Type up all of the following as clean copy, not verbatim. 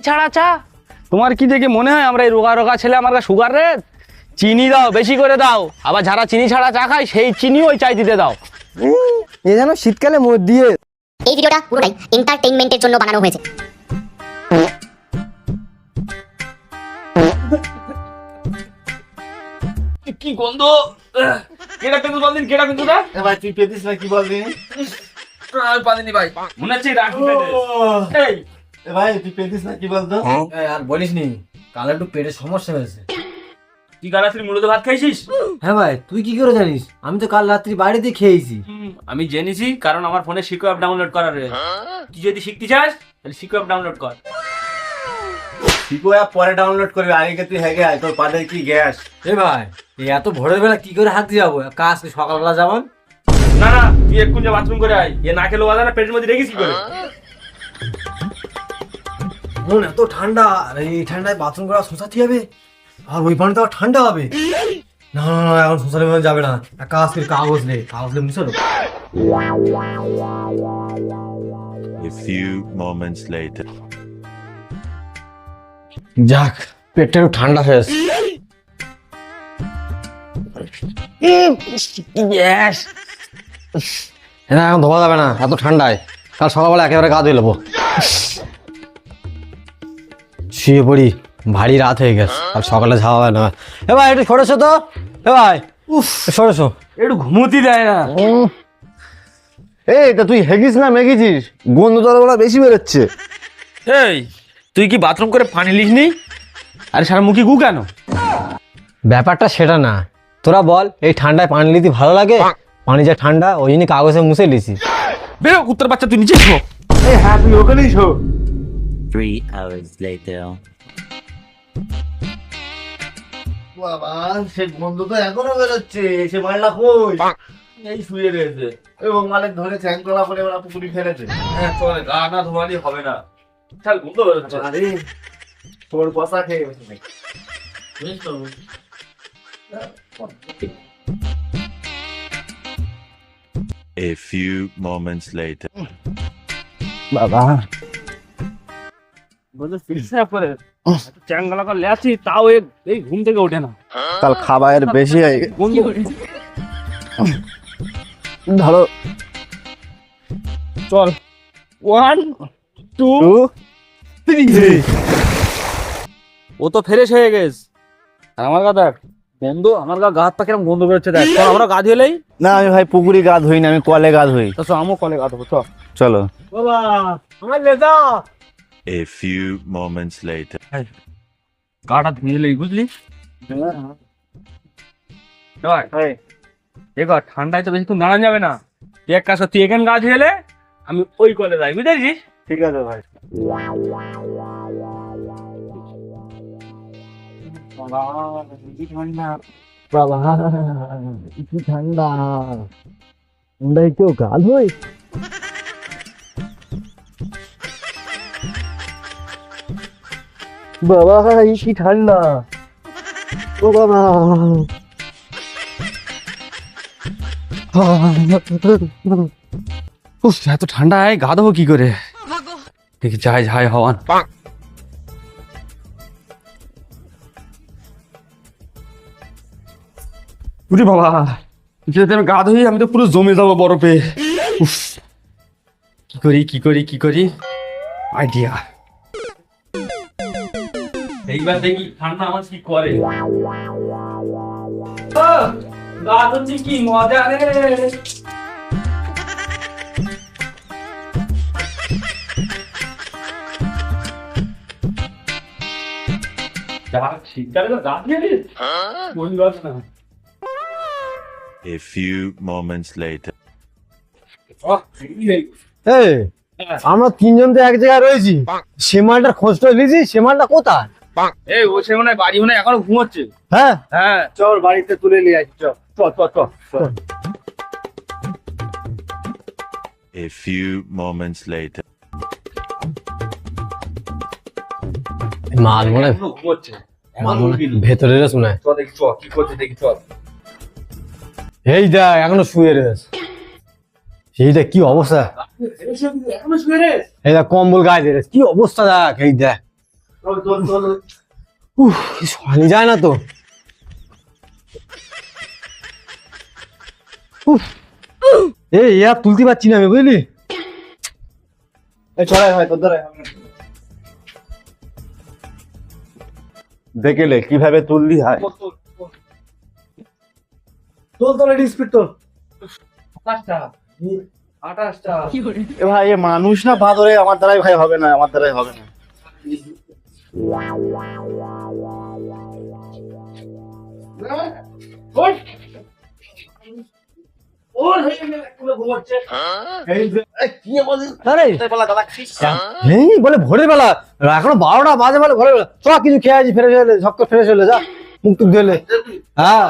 ছাড়া চা? তোমার কি দেখে মনে হয় আমরা এই রোগা রোগা ছেলে আমার সুগার রে? চিনি দাও, বেশি করে দাও। আবার যারা চিনি ছাড়া চা খায় সেই চিনি ওই চাই দিতে দাও। এ যেন শীতকালে মদ দিয়ে। এই ভিডিওটা পুরোটাই এন্টারটেইনমেন্টের জন্য বানানো হয়েছে। কি গন্ধ! কেডা কিন্তু বল দিন, কেডা কিন্তু না ভাই তুই পেতিস না কি বল দিন? আমি পারিনি ভাই, মনে হচ্ছে রাখি এই ভাই তুই পেতিস না কি বলতো? আর বলিস নি, কাল একটু পেটের সমস্যা হয়েছে। তুই কাল রাত্রি মূলত ভাত খাইছিস? হ্যাঁ ভাই, তুই কি করে জানিস? আমি তো কাল রাত্রি বাইরে খেয়েছি। আমি জেনেছি, কারণ আমার ফোনে শিকো অ্যাপ ডাউনলোড করা রয়েছে। তুই যদি শিখতে চাস তাহলে শিকো অ্যাপ ডাউনলোড কর। শিকো অ্যাপ পরে ডাউনলোড করবি, আগে তুই হেগে আয়, তোর পাদের কি গ্যাস? এ ভাই, এই এত ভোরের বেলা কি করে হাত দিয়ে যাবো? কাজ সকালবেলা যাবেন। না না, তুই এক্ষুনি যা বাথরুম করে আয়। এ না খেলো বাজার পেটের মধ্যে রেখেছি করে। মন এত ঠান্ডা, আর এই ঠান্ডায় বাথরুম করা শোষাতে হবে, আর ওই পানিতে আবার ঠান্ডা হবে। না না না, এখন শোষালে মনে যাবে না। এক কাজ করে কাগজ নে মুছে দেবো। A few moments later. যাক, পেটটা একটু ঠান্ডা হয়েছে। না এখন ধোয়া যাবে না, এত ঠান্ডায়। কাল সকালবেলা একেবারে গা ধুয়ে নেবো। শুয়ে পড়ি, ভারী রাত হয়ে গেছে, আর সকালে যাওয়া হবে না। এ ভাই একটু সরেছো তো, এ ভাই সরেছো। একটু ঘুমোতে দেয় না। এই তা তুই হেগিস না মেগেছিস? গন্ধ তোর বলা বেশি বেরোচ্ছে। এই তুই কি বাথরুম করে পানি লিসনি? আরে সারা মুখে গু কেন? ব্যাপারটা সেটা না, তোরা বল, এই ঠান্ডায় পানি নিতে ভালো লাগে? পানি যা ঠান্ডা, ওই জন্য কাগজে মুছে লিছি। বেরো কুত্তার বাচ্চা, তুই নিচে শো। এই হ্যাঁ তুই ওখানেই শো। 3 hours later. বাবা সে গন্ধ তো এখনো বেরোচ্ছে, সে মাইলা কই? এই শুয়ে রয়েছে এবং মালিক ধরে চ্যাং কলা করে ওরা পুকুরি ফেলেছে। হ্যাঁ চলে, গা না ধোয়ানি হবে না। চল গন্ধ বেরোচ্ছে। আরে তোর পয়সা খেয়ে গেছে নাকি? A few moments later. বাবা বলে ফিরছে করে চ্যাংগলা করে লেছি, তাও এই ঘুম থেকে ওঠে না। কাল খাবারের বেশি হয়ে গেছে। গন্ধ ধরো চল, 1 2 3। ও তো ফ্রেশ হয়ে গেছে, আর আমার গা দেখ গন্ধ, আমার গা হাত পা কিরম গন্ধ বেরোচ্ছে দেখ। চল আমরা গা ধুয়েলেই। না আমি ভাই পুকুরি গা ধুই না, আমি কলে গা ধুই। তো আমও কলে গা ধোবো, চল। চলো বাবা আমার লেজা। A few moments later. গাটা ধুয়েলেই, বুঝলি? এবার ঠান্ডায় তো বেশিক্ষণ দাঁড়ানো যাবে না। তুই এক কাজ কর, তুই এখানে গা ধুয়েলে আমি ওই কলে যাই, বুঝেছিস? ঠিক আছে ভাই। বাবা কি ঠান্ডা, ঠান্ডায় কেউ গা ধোয়? বাবা কি ঠান্ডা, ও বাবা। উফ, এত ঠান্ডায় গা ধোবো কি করে? দেখি যাই যাই হওয়ান। উরে বাবা, যদি আমি গা ধুই আমি তো পুরো জমে যাবো বরফে। উফ, কি করি আইডিয়া। এইবার দেখি ঠান্ডা আমার কি করে। গা ধুচ্ছি কি মজা রে। শীতকালে তো গা ধুয়ে দিস, কোন গাছ না। A few moments later. এই আমরা তিনজন তো এক জায়গায় রয়েছি, সীমালটার খোঁজটা লিজি, সীমালটা কোথায়? এই ও সে মনে হয় বাড়ি মনে হয় এখনো ঘুমোচ্ছে। হ্যাঁ হ্যাঁ চল বাড়িতে তুলে নিয়ে আসি, চল চল। A few moments later. মাল মনে হয়, এখনো ঘুমোচ্ছে। মাল মনে হয় ভেতরে রে শোনায়। চল দেখি, চল কি করছে দেখি, চল। এই দেখ এখনো শুয়ে রয়েছে। এই দেখ কি অবস্থা, এখনো শুয়ে রে। এই দেখ কম্বল গায়ে দিয়ে রয়েছে, কি অবস্থা দেখ। এই দেখ সরে যায় না তো। এই আর তুলতে পারছি না আমি, বুঝলি? চড়াই হয় তোর দ্বারাই হবে না। দেখেলে কিভাবে তুললি হয়। তোল তোল, এটি স্পিড তোল। 28টা। এ ভাই এ মানুষ না বাঁদরে, আমার দ্বারাই ভাই হবে না, আমার দ্বারাই হবে না। এই বলে ভোরের বেলা, এখনো 12টা বাজে, বলে ভোরের বেলা। চ কিছু খেয়ে আছি, ফ্রেশ হলে ঝক্ত ফ্রেশ হলে যা, মুখ টুক ধুলে। হ্যাঁ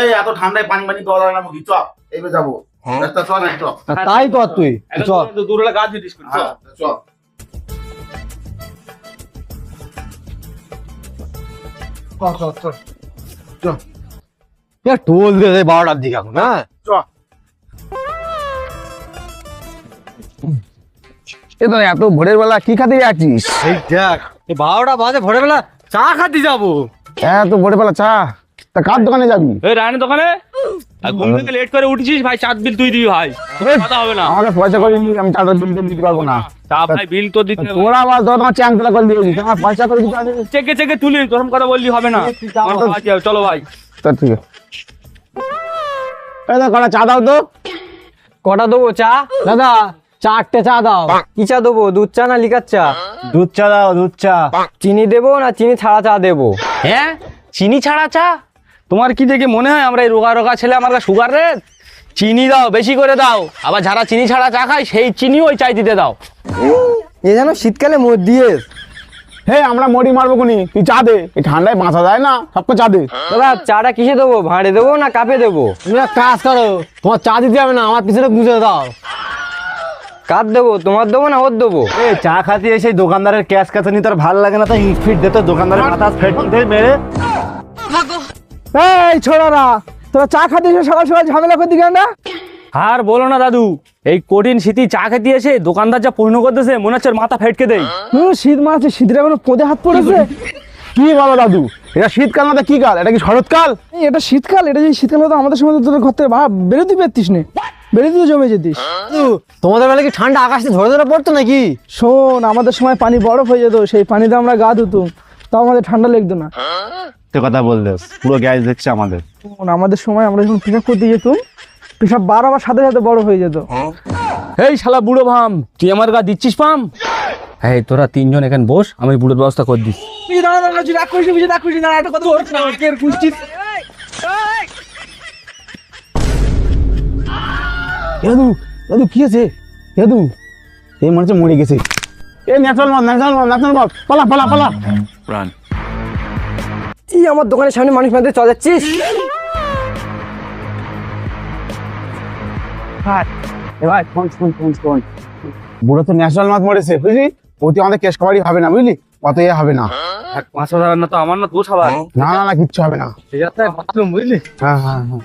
এই এত ঠান্ডায় পানি পানি দেওয়া যায় না মুখি, চ এইবার যাবো। রাস্তা চ না, চ। তাই কর তুই, চ। দূরে গা দিস চ। হ্যাঁ, চ। টোল দিয়ে 12টার দিকে এখন। হ্যাঁ চ। এ তো এত ভোরের বেলা কি খাতে যাচ্ছিস? এই দেখ, এই 12টা বাজে, ভোরের বেলা চা খাতে যাবো। এত ভোরের বেলা চা? তা কার দোকানে যাবি? এই রায়নের দোকানে। আর ঘুম থেকে লেট করে উঠেছিস ভাই, চাঁদ বিল তুই দিবি ভাই, কথা হবে না। আমাকে পয়সা করে দিবি, আমি চাটা বিল দিতে পারবো না। তা ভাই বিল তো দিতে হবে। তোরা আবার তোমার চ্যাংতলা করে দিয়েছিস, আমার পয়সা করে দিতে হবে। চেকে চেকে তুলি, তোরম কথা বললি হবে না। আমার তো আছে, চলো ভাই। তা ঠিক আছে। এই তো কটা চা দাও তো। কটা দেবো চা? দাদা 4টে চা দাও। কি চা দেবো, দুধ চা না লিকার চা? দুধ চা দাও, দুধ চা। চিনি দেবো না চিনি ছাড়া চা দেবো? হ্যাঁ, চিনি ছাড়া চা? তোমার কি দেখে মনে হয় আমরা এই রোগা রোগা ছেলে, আমার সুগার রে? চিনি দাও, বেশি করে দাও। আবার যারা চিনি ছাড়া চা খায় সেই চিনি ওই চাই দিতে দাও। এ যেন শীতকালে মদ দিয়ে। হে আমরা মরি মারবো কোনি, তুই চা দে, এই ঠান্ডায় বাঁচা যায় না, সবকে চা দে। দাদা চাটা কিসে দেবো, ভাঁড়ে দেবো না কাপে দেবো? তুমি এক কাজ করো, তোমার চা দিতে হবে না, আমার পিছনে গুঁজে দাও। কাপ দেবো, তোমার দেবো না ওর দেবো? এই চা খাতে এসে দোকানদারের ক্যাশ কাছে তোর ভালো লাগে না, তাই ইট ফিট দিতে দোকানদারের মাথা ফেট দিয়ে মেরে। এই ছোড়ারা, তোরা চা খাতে এসে সকাল সকাল ঝামেলা করে দিকে না? আর বলো না দাদু, এই কঠিন শীতি চা খেতে এসে দোকানদার যা পূর্ণ করতেছে, মনে হচ্ছে ওর মাথা ফেটকে দেয়। শীত মাসে শীতের এখনো পোদে হাত পড়েছে। কি বলো দাদু, এটা শীতকাল না কি কাল? এটা কি শরৎকাল? এটা শীতকাল, এটা যদি শীতকাল হতো আমাদের সময় তোদের ঘর থেকে বেরোতে পারতিস না, বেরোতে তো জমে যেতিস। তোমাদের বেলা কি ঠান্ডা আকাশে ধরে ধরে পড়তো নাকি? শোন, আমাদের সময় পানি বরফ হয়ে যেত, সেই পানিতে আমরা গা ধুতুম, তাও আমাদের ঠান্ডা লাগতো না। তে কথা বললে পুরো গ্যাস দেখছে আমাদের। শোন, আমাদের সময় আমরা যখন পেশাব করতে যেতাম, পেশাব বার হওয়ার সাথে সাথে বড় হয়ে যেত। এই শালা বুড়ো ভাম, তুই আমার গা দিচ্ছিস পাম? এই তোরা তিনজন এখানে বস, আমি বুড়োর ব্যবস্থা করে দিস। দাদু দাদু কি আছে? দাদু এই মনে হচ্ছে মরে গেছে। এই ন্যাচারাল মদ, ন্যাচারাল মদ, ন্যাচারাল মদ, পালা পালা পালা। Run. কি আমার দোকানের সামনে মানুষ মারতে চলে যাচ্ছিস? ভাই ফোন ফোন ফোন ফোন, বুড়ো তো ন্যাচারাল মদ মরেছে, বুঝলি? অতি আমাদের কেস কাবাড়ি হবে না, বুঝলি? অত এ হবে না। 5,000 না তো আমার না, দোষ আবার। না না না, কিচ্ছু হবে না। বাথরুম বুঝলি? হ্যাঁ হ্যাঁ হ্যাঁ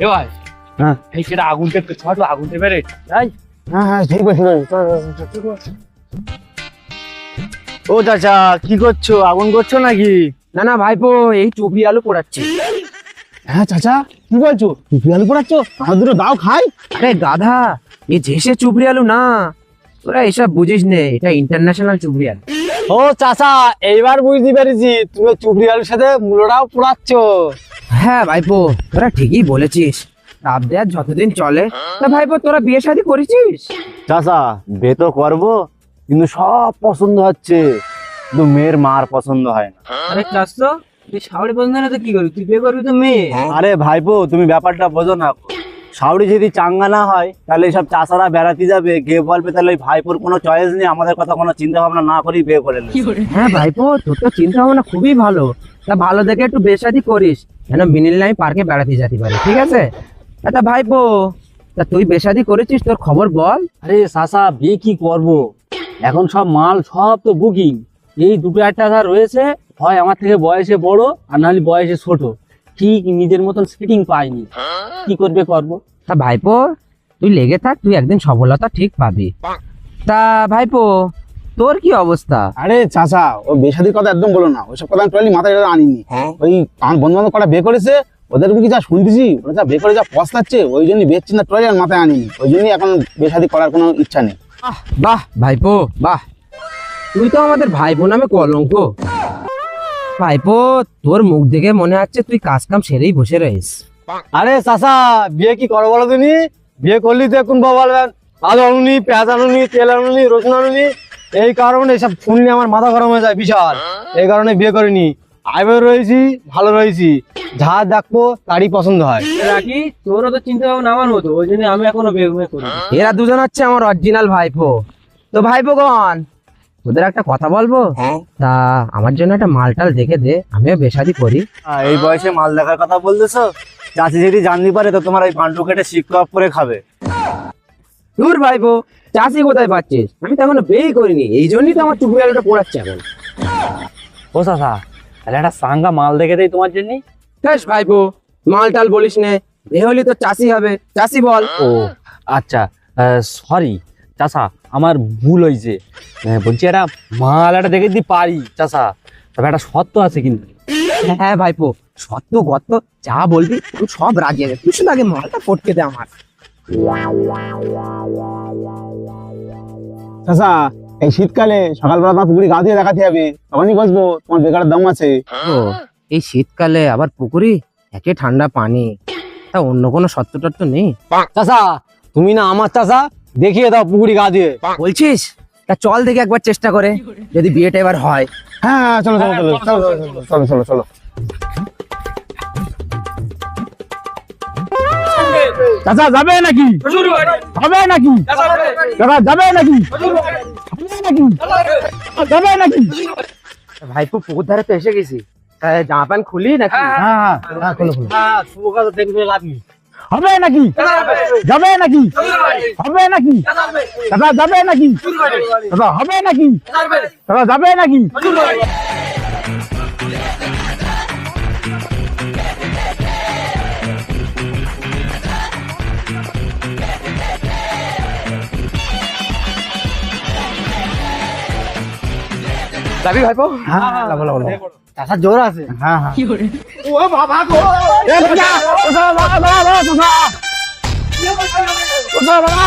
এ ভাই, হ্যাঁ এই সেটা আগুন টেপে ছাড়ো, আগুন টেপে রে যাই। হ্যাঁ হ্যাঁ ঠিক আছে। ও চাচা কি করছো, আগুন করছো নাকি? না না ভাইপো, এই চুপড়ি আলু পোড়াচ্ছি। হ্যাঁ চাচা কি বলছো, তুমি আলু পোড়াচ্ছ? আমার দুটো দাও খাই। আরে গাধা, এই দেশে চুপড়ি আলু না, তোরা এসব বুঝিস নে, এটা ইন্টারন্যাশনাল চুপড়ি আলু। ও চাচা, এইবার বুঝতে পেরেছি, তুমি চুপড়ি আলুর সাথে মূলোটাও পোড়াচ্ছ। হ্যাঁ ভাইপো, তোরা ঠিকই বলেছিস, তাপ দেওয়ার যতদিন চলে। তা ভাইপো তোরা বিয়ে শাদী করেছিস? চাচা বে তো করবো, কিন্তু সব পছন্দ হচ্ছে, কিন্তু মেয়ের মার পছন্দ হয় না। আরে চাচা, তুই শাওড়ি পছন্দ না তো কি করবি, তুই বিয়ে করবি তো মেয়ে। আরে ভাইপো তুমি ব্যাপারটা বোঝো না, শাওড়ি যদি চাঙ্গা না হয় তাহলে সব চাষারা বেড়াতে যাবে, গিয়ে বলবে তাহলে ওই ভাইপোর কোনো চয়েস নেই, আমাদের কথা কোনো চিন্তা ভাবনা না করেই বিয়ে করে নেবে। হ্যাঁ ভাইপো, তোর তো চিন্তা ভাবনা খুবই ভালো, তা ভালো দেখে একটু বিয়ে শাদী করিস, যেন বিনিল নাই পার্কে বেড়াতে যেতে পারি, ঠিক আছে? তা ভাইপো, তা তুই বিয়ে শাদী করেছিস, তোর খবর বল। আরে চাচা, বিয়ে কি করব, এখন সব মাল সব তো বুকিং। এই দুটো একটা যা রয়েছে, হয় আমার থেকে বয়সে বড় আর নাহলে বয়সে ছোট, ঠিক নিজের মতন ফিটিং পাইনি, কি করবে করব। তা ভাইপো তুই লেগে থাক, তুই একদিন সফলতা ঠিক পাবি। তা ভাইপো, তোর কি অবস্থা? আরে চাচা, ও বিয়ে শাদীর কথা একদম বলো না, ওইসব কথা আমি টোটালি মাথায় আনিনি। ওই আমার বন্ধু বান্ধব কটা বিয়ে করেছে, ওদের কি যা শুনতেছি, ওরা যা বিয়ে করে যা পস্তাচ্ছে, ওই জন্যই বিয়ের চিন্তা টোটালি আর মাথায় আনিনি। ওই জন্যই এখন বিয়ে শাদী করার কোনো ইচ্ছা নেই। বাহ ভাইপো বাহ, তুই তো আমাদের ভাইপো নামে কলঙ্ক। ভাইপো, তোর মুখ দেখে মনে হচ্ছে তুই কাজ কাম সেরেই বসে রয়েছিস। আরে চাচা, বিয়ে কি করো বলো তুমি? বিয়ে করলি তো এখন বাবা বলবেন আলু আনুনি, পেঁয়াজ আনুনি, তেল আনুনি, রসুন আনুনি। এই কারণে এসব শুনলে আমার মাথা গরম হয়ে যায় বিশাল। এই কারণে বিয়ে করিনি। আইবার রয়েছি, ভালো রয়েছি, যা দেখবো তারই পছন্দ হয়। রাখি, তোরও তো চিন্তা ভাবনা আমার মতো, ওই জন্য আমি এখনো বিয়ে করি। এরা দুজন হচ্ছে আমার অরিজিনাল ভাইপো। তো ভাইপোগণ, ওদের একটা কথা বলবো? তা আমার জন্য একটা মালটাল দেখে দে, আমিও বেশাদি করি। এই বয়সে মাল দেখার কথা বলতেছো? চাচি যদি জানতে পারে তো তোমার এই পান্ডু কেটে শিক্ষক করে খাবে। দূর ভাইপো, চাষি কোথায় পাচ্ছিস? আমি তো এখনো বিয়েই করিনি, এই জন্যই তো আমার চুপড়ি আলুটা পোড়াচ্ছে এখন। ও চাচা, তাহলে একটা সাঙ্গা মাল দেখে দেই তোমার জন্য। বেশ ভাইপো, মালটাল বলিস নে, এ হলি তো চাষি হবে, চাষি বল। ও আচ্ছা, সরি চাচা, আমার ভুল হয়েছে। বলছি একটা মাল একটা দেখে দিতে পারি চাচা, তবে একটা শর্ত আছে কিন্তু। হ্যাঁ ভাইপো, সত্য গত্ত যা বলবি আমি সব রাজি আছে, তুই শুধু আগে মালটা ফটকে দে আমার। চাচা, এই শীতকালে সকালবেলা তোমার পুকুরে গা দিয়ে দেখাতে হবে, তখনই বসবো তোমার বেকারের দম আছে। ও, এই শীতকালে আবার পুকুরি, একে ঠান্ডা পানি, তা অন্য কোনো সত্য টত্য নেই? চাচা, তুমি না আমার চাচা, দেখিয়ে দাও পুকুরি গা দিয়ে। বলছিস? তা চল দেখে একবার চেষ্টা করে, যদি বিয়েটা এবার হয়। হ্যাঁ হ্যাঁ, চলো চলো চলো চলো চলো চলো চলো। চাচা যাবে নাকি? হবে নাকি? চাচা যাবে নাকি? হবে নাকি? যাবে নাকি? ভাইপো, পুকুর ধারে তো এসে গেছি, জামা প্যান্ট খুলি নাকি? হ্যাঁ হ্যাঁ হ্যাঁ, খোলো খোলো। শুভ কথা দেখবে লাভ নেই। হবে নাকি? যাবে নাকি? হবে নাকি? চাচা যাবে নাকি? চাচা হবে নাকি? চাচা যাবে নাকি? যাবি ভাইপো? হ্যাঁ হ্যাঁ, বলো বলো। চাচা জোর আছে। হ্যাঁ হ্যাঁ। ও বাবা গো! এ চাচা! চাচা বাবা বাবা চাচা! চাচা বাবা!